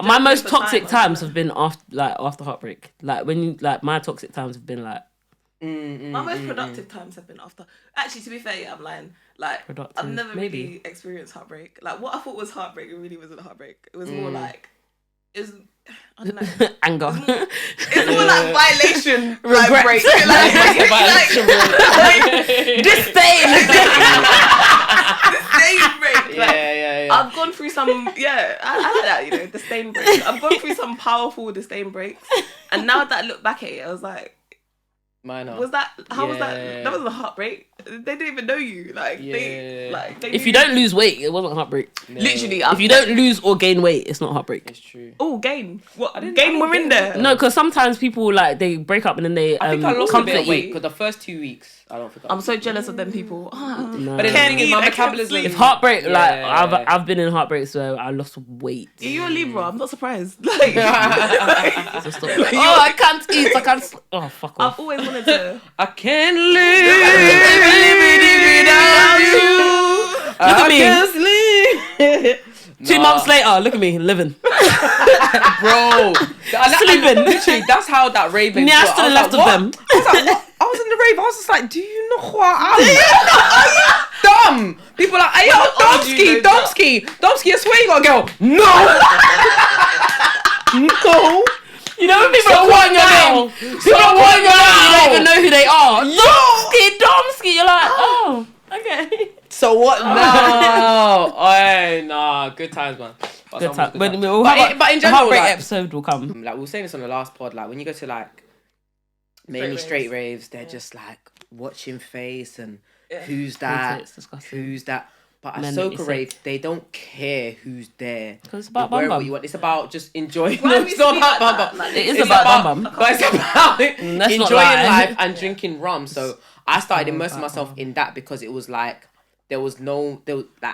My most toxic times have been after heartbreak. Like when you my toxic times have been like. My most productive times have been after. Actually, to be fair, yeah, I'm lying. Like, I've never really experienced heartbreak. Like, what I thought was heartbreak, it really wasn't heartbreak. It was more like, it was, I don't know. Anger. It's more like violation. Regret. Break. Disdain. Disdain break. Yeah. I've gone through some, I like that, disdain breaks. I've gone through some powerful disdain breaks. And now that I look back at it, I was like, minor. Was that? How was that? That was a heartbreak. They didn't even know you. Like they if you don't lose weight, it wasn't heartbreak. No. Literally, if you don't lose or gain weight, it's not heartbreak. It's true. Oh, gain. What? Gain were in there. No, because sometimes people they break up and then they I think I lost a bit of weight because the first 2 weeks I don't think I'm so jealous of them people. No. But the thing is, my metabolism. If heartbreak, I've been in heartbreaks where I lost weight. You're a Libra. I'm not surprised. Like, I can't eat. I can't. Oh, fuck off. I've always wanted to. I can't live without you. Look at me. Can't sleep. 2 months later, look at me living, bro. sleeping. Literally, that's how that Raven. Yeah, I still left of them. I was like, what? I was in the rave. I was just like, do you know who I am? Are you dumb? People are like, hey, yo, Domsky, I swear you got a girl. No. No. You know when people are calling your name? People are calling your name, you don't even know who they are. Domsky. You're like, oh, okay. So what now? Oh, nah. Good times, man. Good times. But in general, heartbreak episode will come. Like we were saying this on the last pod, like when you go to like mainly straight raves, they're just like watching face and who's that? Who's that? But at Soca rave, they don't care who's there. Because it's about bum bum. It's about just enjoying. No, it's not about bum bum. It is about bum bum. But it's about enjoying life and drinking rum. So I started immersing myself in that because it was like I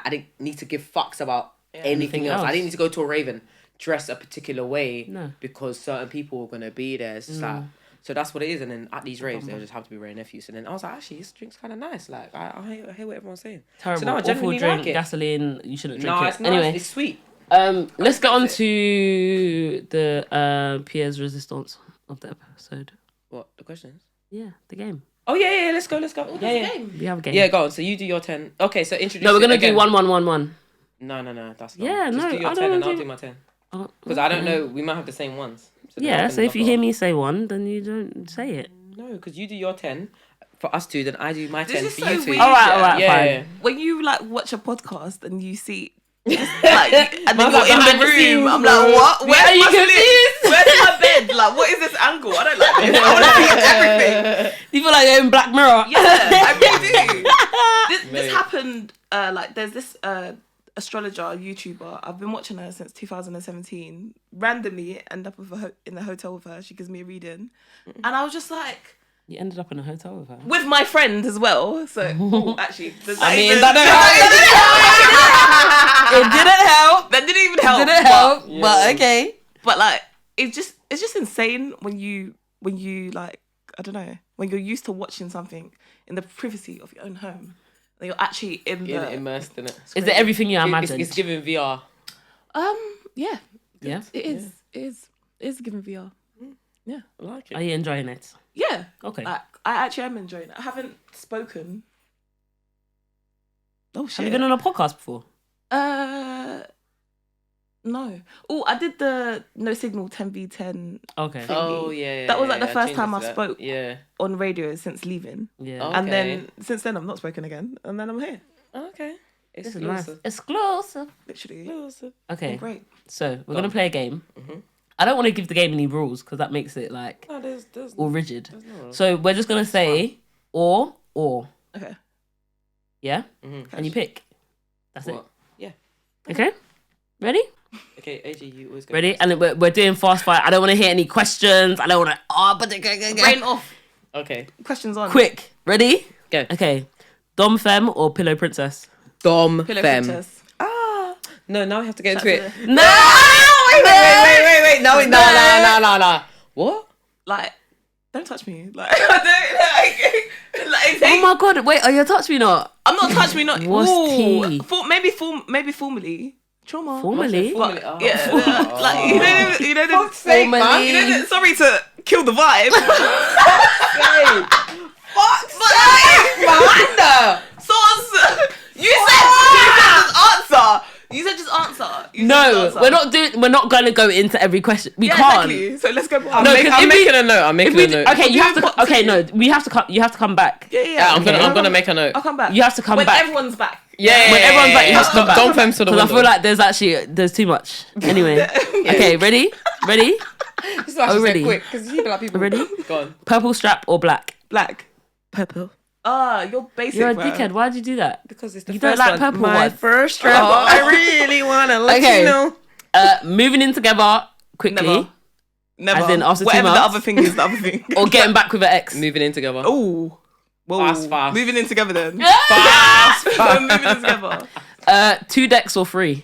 didn't need to give fucks about anything else. I didn't need to go to a rave and dress a particular way because certain people were gonna be there. It's just like. So that's what it is, and then at these raves, they'll just have to be Ray nephews. And then I was like, actually, this drink's kind of nice. Like, I hear what everyone's saying. Terrible, so now I awful drink, like it. gasoline. You shouldn't drink it. It's nice. Anyway, it's sweet. Let's get on to the Pierre's resistance of the episode. What the questions? Yeah, the game. Oh yeah. Let's go. Game. We have a game. Yeah, go on. So you do your 10. Okay, so introduce. No, we're gonna do 1-1-1-1. No. That's not. Yeah, just do your 10 and I'll do my 10. Because I don't know. We might have the same ones. So if you hear me say one, then you don't say it. No, because you do your 10 for us two, then I do my 10 for you two. Weird, all right, fine. When you like watch a podcast and you see, like, and then you're in the room, I'm like, what? Where are you confused? Where's my bed? Like, what is this angle? I don't like this. I want to see everything. You feel like you're in Black Mirror. Yeah, I really do. This happened. Like, there's this astrologer, YouTuber. I've been watching her since 2017. Randomly end up with in the hotel with her. She gives me a reading, and I was just like, you ended up in a hotel with her with my friend as well. So actually, it didn't help. That didn't even help. Didn't help. But okay. But like, it's just insane when you like, I don't know, when you're used to watching something in the privacy of your own home. You're actually immersed in it. Is it everything you imagined? It's giving VR. Yeah. Yeah. It is. It is giving VR. Yeah. I like it. Are you enjoying it? Yeah. Okay. Like, I actually am enjoying it. I haven't spoken. Oh shit. Have you been on a podcast before? No. Oh, I did the No Signal 10v10. Okay. Thingy. Oh yeah. That was like the first time I spoke. Yeah. On radio since leaving. Yeah. And then since then I've not spoken again, and then I'm here. Okay. This is nice. Exclusive. Literally. Exclusive. Oh, Okay. great. So we're gonna play a game. Mm-hmm. I don't want to give the game any rules because that makes it like all rigid. So we're just gonna say or. Okay. Yeah. Mm-hmm. And you pick. That's it. Yeah. Okay. Ready? Okay, AJ, you always go. Ready? First. And we're doing fast fire. I don't want to hear any questions. I don't want to. Rain off. Okay. Questions on. Quick. Ready? Go. Okay. Dom Femme or Pillow Princess? Dom Pillow Femme. Princess. No, now we have to get into it. No! Wait. No. What? Like, don't touch me. Like, I don't like. Oh my god! Wait, are you touch me not? I'm not touch me not. What's tea? Maybe formally. Trauma. Formally? But, yeah. Like, you know the formally. Sorry to kill the vibe. Fuck's sake, man! You said just answer. No, we're not going to go into every question. We can't. Exactly. So let's go. I'm making a note. Okay, you have to. Okay, no, we have to come. You have to come back. Yeah. I'm gonna make a note. I'll come back. You have to come when back. Everyone's back. Yeah. When everyone's back, you have to come back. Don't fem to the window. Because I feel like there's too much. Anyway. Okay, ready? This is actually ready? Quick, because you like people. Ready? Go on. Purple strap or black? Black. Purple. You're basic. You're a dickhead. Why'd you do that? Because it's the you first don't like one. purple My ones. first strap. I really wanna let you know. Moving in together quickly. Never. As in after 2 Whatever months. the other thing is, the other thing. Or getting back with an ex. Moving in together. Ooh. Whoa. Fast. Moving in together then. Fast. Moving in together. 2 decks or 3?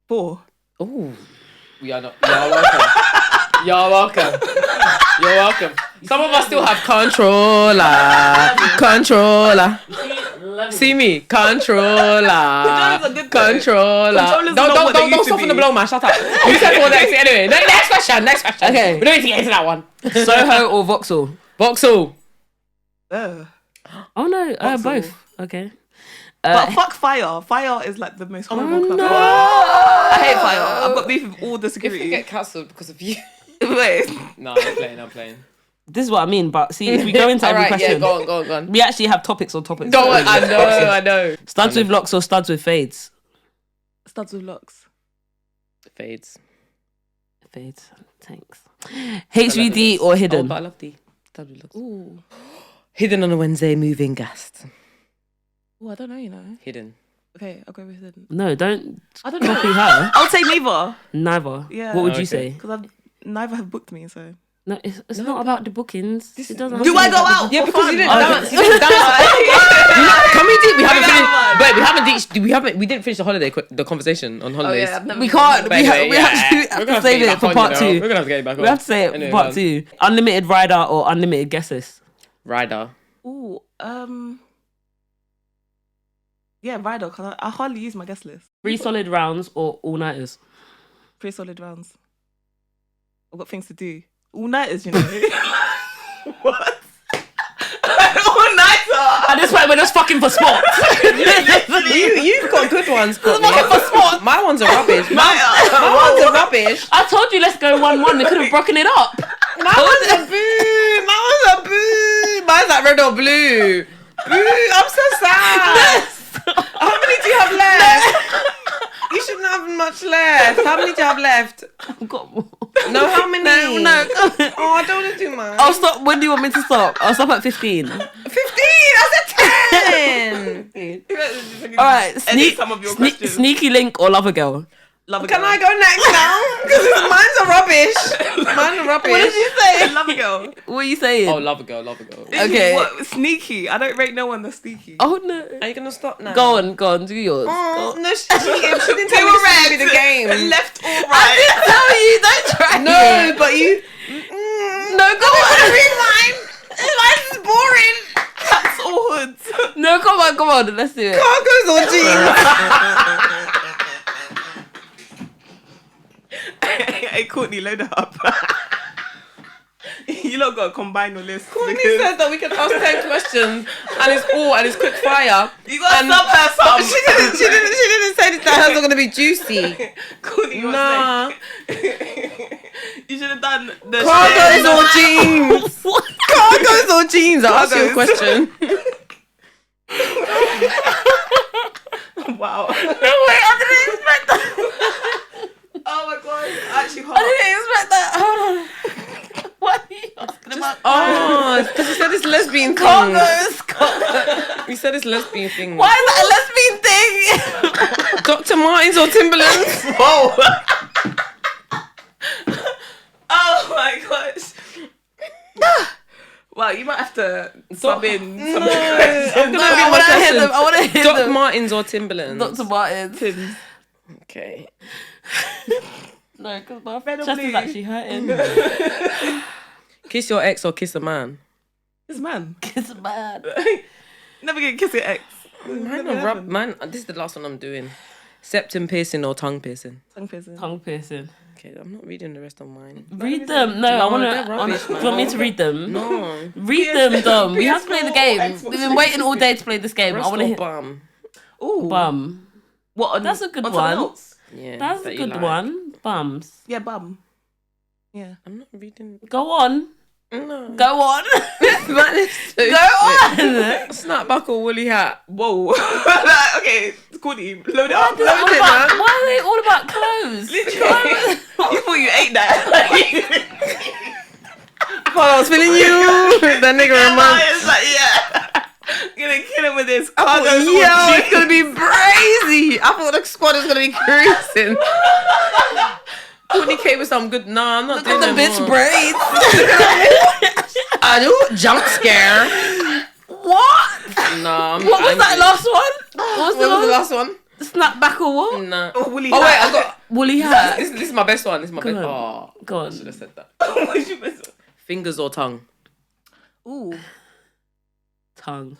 4. Ooh. We are not. You're welcome. Some of us still have controller. See me, controller. Don't soften the blow, man. Shut up. You said 4 decks anyway. Next question. Okay. We don't need to get into that one. Soho or Vauxhall? Vauxhall. Oh no, both. Okay. But fuck fire. Fire is like the most horrible club. No. I hate fire. I've got beef with all the security. If we get cancelled because of you. Wait. No, I'm playing. This is what I mean, but see, if we go into every question, go on. we actually have topics on topics. Go on, I know. Studs with locks or studs with fades? Studs with locks. Fades. Thanks. HVD or hidden? Oh, but I love D. Studs with locks. Ooh. Hidden on a Wednesday, moving gassed. Oh, I don't know, you know. Hidden. Okay, I'll go with hidden. No, don't. I don't know. Copy her. I'll say neither. Neither. Yeah. What would you say? Because neither have booked me, so. No, it's not about the bookings. It doesn't. Do I go out? Yeah, because you didn't fun? dance. You didn't dance. Can we do? We haven't finished. Wait, we didn't finish the conversation on holidays. We can't. We have to save it for part 2. We're gonna have to get it back on. We have to say it for part 2. Unlimited rider or unlimited guest list? Rider. Ooh, yeah, rider, because I hardly use my guest list. 3 solid rounds or all-nighters? 3 solid rounds. I've got things to do. All-nighters, you know. What? All-nighter! At this point, we're just fucking for spots. You've got good ones, Courtney. My ones are rubbish. My ones are rubbish. I told you let's go 1-1. They could have broken it up. My ones are boo. Mine's like red or blue. Boo, I'm so sad. How many do you have left? You shouldn't have much left. How many do you have left? I've got more. No, how many? No. Oh, I don't want to do mine. I'll stop. When do you want me to stop? I'll stop at 15. 15? I said 10. All right. Some of your questions. Sneaky link or lover girl? Can I go next now? Because mine's are rubbish. Mine are rubbish. What did you say? Love a girl. What are you saying? Oh, love a girl. Okay. What? Sneaky. I don't rate no one that's sneaky. Oh no. Are you gonna stop now? Go on. Do yours. Oh no, she didn't tell me this would be the game. Left or right? I didn't tell you. Don't try. No, but you. No, go on. Read mine. Mine's boring. Cats or hoods? No, come on. Let's do it. Cargos or jeans? Hey, Courtney, load it up. You lot got to combine your list. Courtney said that we can ask 10 questions and it's quick fire. You got to sub her some. She didn't say that hers are going to be juicy. Courtney, nah. You should have done the Cargos or jeans? Cargos or jeans? I'll ask you a question. Wow. No way, I didn't expect that. Oh my god, actually hard. I didn't expect that. Hold on. What are you asking about? Oh, because you said this lesbian thing. Cargos. You said this lesbian thing. Why is that a lesbian thing? Dr. Martens or Timberlands? Whoa. Oh my gosh. Wow, you might have to sub in some of the questions. I want to hear them. Dr. Martens or Timberlands? Dr. Martens. Tim's. Okay. No, because my chest is actually hurting. Kiss your ex or kiss a man? Kiss man. Kiss a man. Never get kiss your ex. Man, this is the last one I'm doing. Septum piercing or tongue piercing? Tongue piercing. Tongue piercing. Okay, I'm not reading the rest of mine. Read them. No, I want to. Do you want me to read them? No. Read them, Dom. We have to play the game. We've been waiting all day to play this game. I want to hear. Bum. Ooh. Bum. What? That's a good on one. Yeah, That's a good one. Bums. Yeah, bum. Yeah. I'm not reading. Go on. No. Go on. Man is so Go on. Snapback or woolly hat? Whoa. Okay, Courtney, load it up. Why are they all about clothes? Literally. You thought you ate that. I was feeling you. That nigga reminds. Like, yeah. Gonna kill him with this. It's gonna be crazy. I thought the squad was gonna be cruising. Courtney came with some good. Nah, I'm not doing the bitch more. braids. I do jump scare. What? Nah. What was that last one? What was the last one? Snapback or what? Nah. Oh, woolly hat. Wait, I got woolly hat. This is my best one. This is my best. Oh, go on. I should have said that. What's your best one? Fingers or tongue? Ooh. Tongue.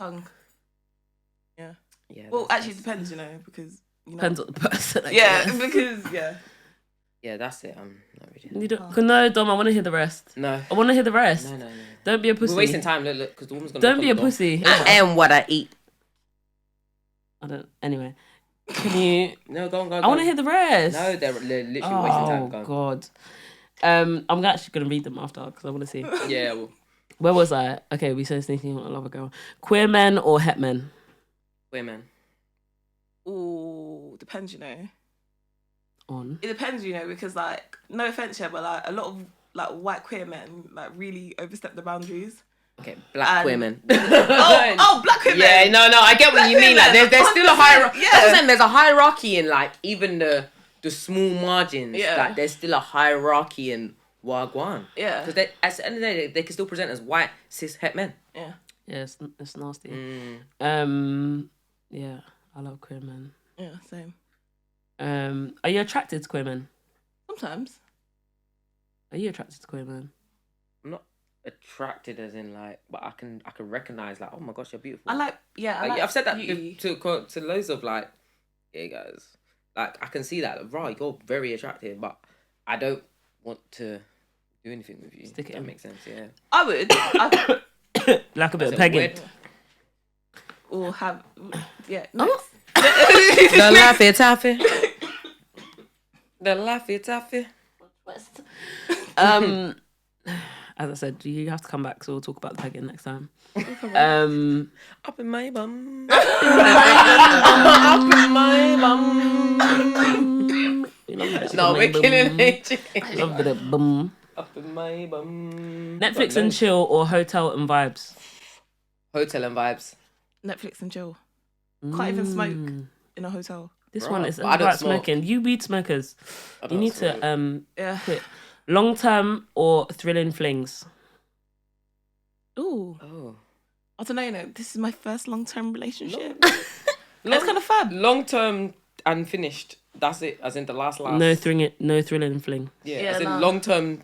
Yeah. Yeah. Well, actually, it depends, because Depends on the person. Yeah, because Yeah, that's it. I'm not ready. You don't. No, Dom. I want to hear the rest. No. I want to hear the rest. No. Don't be a pussy. We're wasting time. Look, because the woman's gonna. Don't be a pussy. I am what I eat. I don't. Anyway, can you? No, go on. I want to hear the rest. No, they're literally wasting time. Oh God. I'm actually gonna read them after because I want to see. Yeah. Well. Where was I? Okay, we said sneaking on a lover girl. Queer men or het men? Queer men. Ooh, depends, On. It depends, because like, no offense here, but like a lot of like white queer men like really overstep the boundaries. Okay, black queer men. oh, black queer men. Yeah, no, I get what you mean. Like, there's still a hierarchy. Yeah. That's what I'm saying. There's a hierarchy in like even the small margins. Yeah. Like there's still a hierarchy in wagwan. Yeah. Because at the end of the day, they can still present as white cis het men. Yeah. Yeah, it's nasty. Yeah, I love queer men. Yeah, same. Are you attracted to queer men? Sometimes. Are you attracted to queer men? I'm not attracted as in like, but I can recognize like, oh my gosh, you're beautiful. I've said that to loads of like, yeah guys, like I can see that, right? You're very attractive, but I don't want to do anything with you. Stick it that in. makes sense, yeah. I would. Like a bit of pegging. Or have, yeah. Oh. The Laffy Taffy. The Laffy Taffy. As I said, you have to come back, so we'll talk about the pegging next time. Up in my bum. Up in my bum. No, we're killing it. Love the bum. Up in my bum. Netflix and chill or hotel and vibes? Hotel and vibes. Netflix and chill. Can't even smoke in a hotel. This one is about smoking. You weed smokers. You need to quit. Long term or thrilling flings? Ooh. Oh. I don't know, this is my first long-term relationship. It's kind of fun. Long term and finished. That's it. As in the last. No thrilling fling. Yeah, as in long term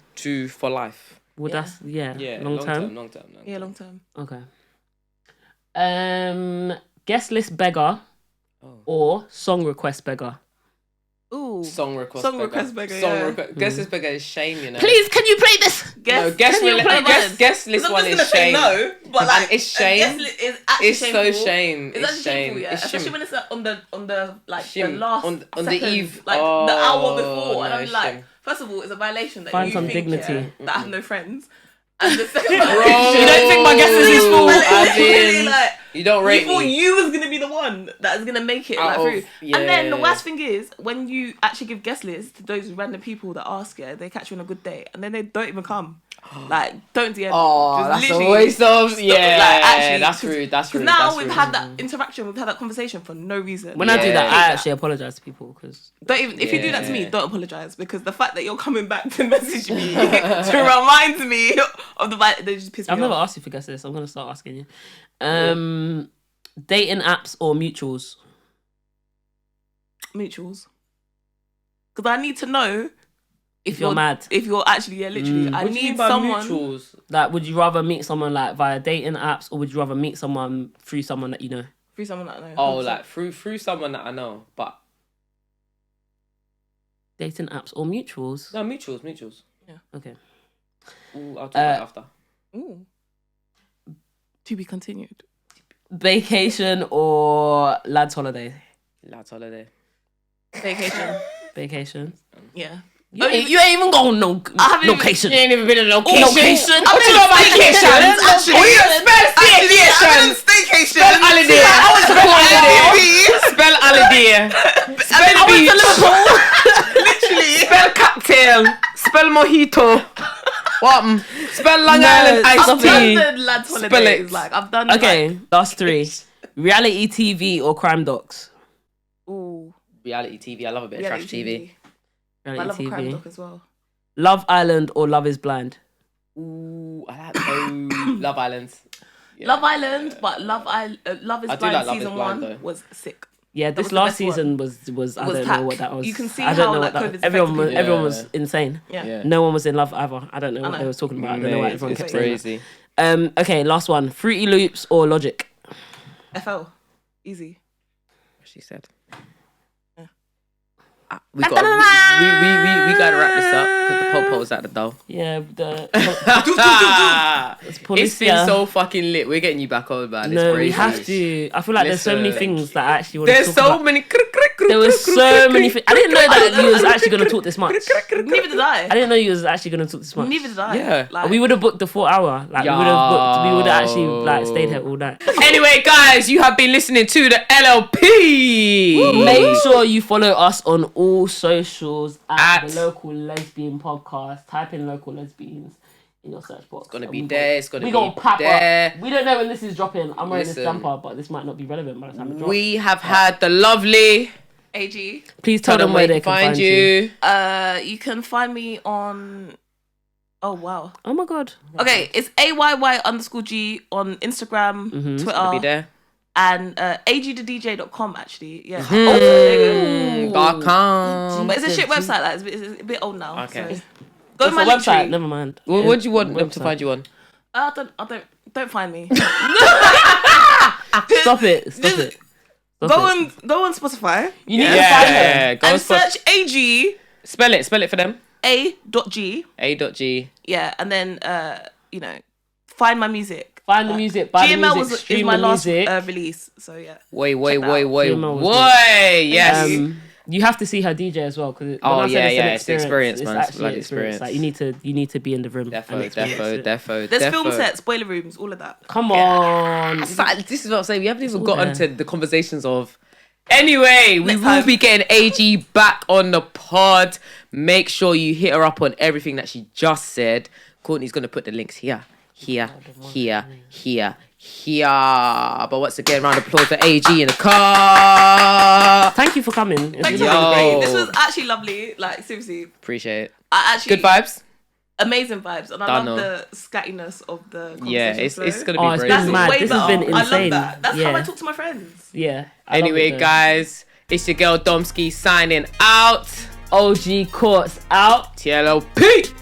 for life. Well, Yeah. that's Long term. Yeah, long term. Okay. Guest list beggar or song request beggar? Ooh. Song request beggar. Guest list beggar is shame, Please, can you play this? Guest list one is shame. No, but like it's shame. It's so shame. It's actually shameful, yeah. It's Especially when it's on the like the last on second, the eve, like the hour before, no, and I'm like, shame. first of all, it's a violation that Find you some think dignity. that I have no friends. And the second Bro, violation, you don't think my guest list is full? Literally, like, you don't rate you thought me. you was gonna be the one that is gonna make it through. Yeah. And then the worst thing is when you actually give guest lists to those random people that ask you, they catch you on a good day, and then they don't even come. Like, don't DM. Oh, that's a waste of. Yeah, like, actually, that's rude. That's rude. Now that's we've rude. had that interaction, we've had that conversation for no reason. When I do that, I actually apologize to people because if you do that to me, don't apologize, because the fact that you're coming back to message me to remind me of the vibe, they just piss me off. I've never asked you for guest list. I'm gonna start asking you. Dating apps or mutuals? Mutuals. Because I need to know if you're mad. If you're actually, literally. I need someone. Mutuals? Like, would you rather meet someone like via dating apps, or would you rather meet someone through someone that you know? Through someone that I know. Oh, like through someone that I know, but dating apps or mutuals? No, mutuals. Yeah. Okay. Ooh, I'll talk about it after. Ooh. To be continued. Vacation or lads holiday? Lads holiday. Vacation. Yeah. You ain't even going no location. You ain't even been in a location. Location. I'm talking about vacations. Actually, Spell staycation. Spell holiday. Spell holiday. Spell beach. Literally. Spell cocktail. Spell mojito. What? Spell Long Island iced I've tea. done the lads Spell holidays. it. Like, I've done. Okay, last three. Reality TV or crime docs? Ooh. Reality TV. I love a bit of trash TV. I love a crime doc as well. Love Island or Love is Blind? Ooh, I like Love Island. Yeah. Love Island, but Love is Blind season 1 was sick. Yeah, this last season was I don't know what that was. You can see I don't how know like what COVID's everyone was insane. Yeah. No one was in love either. I don't know what they were talking about. I don't know why everyone kept saying crazy. That. Okay, last one. Fruity Loops or Logic? FL. Easy. She said. we gotta wrap this up because the popo's at the door. Yeah, it's been so fucking lit. We're getting you back on, man. No, we have to. I feel like there's so many things that I actually want to talk about. There were so many things. I didn't know that you was actually going to talk this much. Neither did I. I didn't know you was actually going to talk this much. Neither did I. Yeah. Like, we would have booked the 4 hour. Like, we would have actually like stayed here all night. Anyway, guys, you have been listening to the LLP. Make sure you follow us on all socials at the Local Lesbian Podcast. Type in Local Lesbians in your search box. It's gonna be there. It's gonna be there. We don't know when this is dropping. I'm wearing this jumper, but this might not be relevant by the time it drops. We have had the lovely AG. Please tell them where they can find you. You can find me on. Oh wow. Oh my god. Okay, it's AYY_G on Instagram, Twitter. It's gonna be there. And agthedj.com actually. Yeah. .com. But it's a shit website. Like, it's a bit old now. Okay. So go to my website. Never mind. What do you want them to find you on? Don't find me. Stop it. Go on Spotify. You need to find her. Go and search AG. Spell it for them. A.G. A.G. Yeah, and then find my music. Find the music. Buy GML the music. is my last release. So yeah. Wait. Yes. You have to see her DJ as well because it's the experience, man. It's bloody experience. Like you need to be in the room. Defo. There's film sets, boiler rooms, all of that. Come on. This is what I'm saying. We haven't even gotten to the conversations of. Anyway, we will be getting AG back on the pod. Make sure you hit her up on everything that she just said. Courtney's gonna put the links here. But once again, round of applause for AG in the car. Thank you for coming. Thank you. This was actually lovely. Like seriously, appreciate it. Good vibes. Amazing vibes, and I love the scattiness of the conversation. Yeah, it's gonna be great. That's mad. This has been insane. I love that. That's how I talk to my friends. Yeah. Anyway, guys, it's your girl Domski signing out. OG Courts out. TLLP.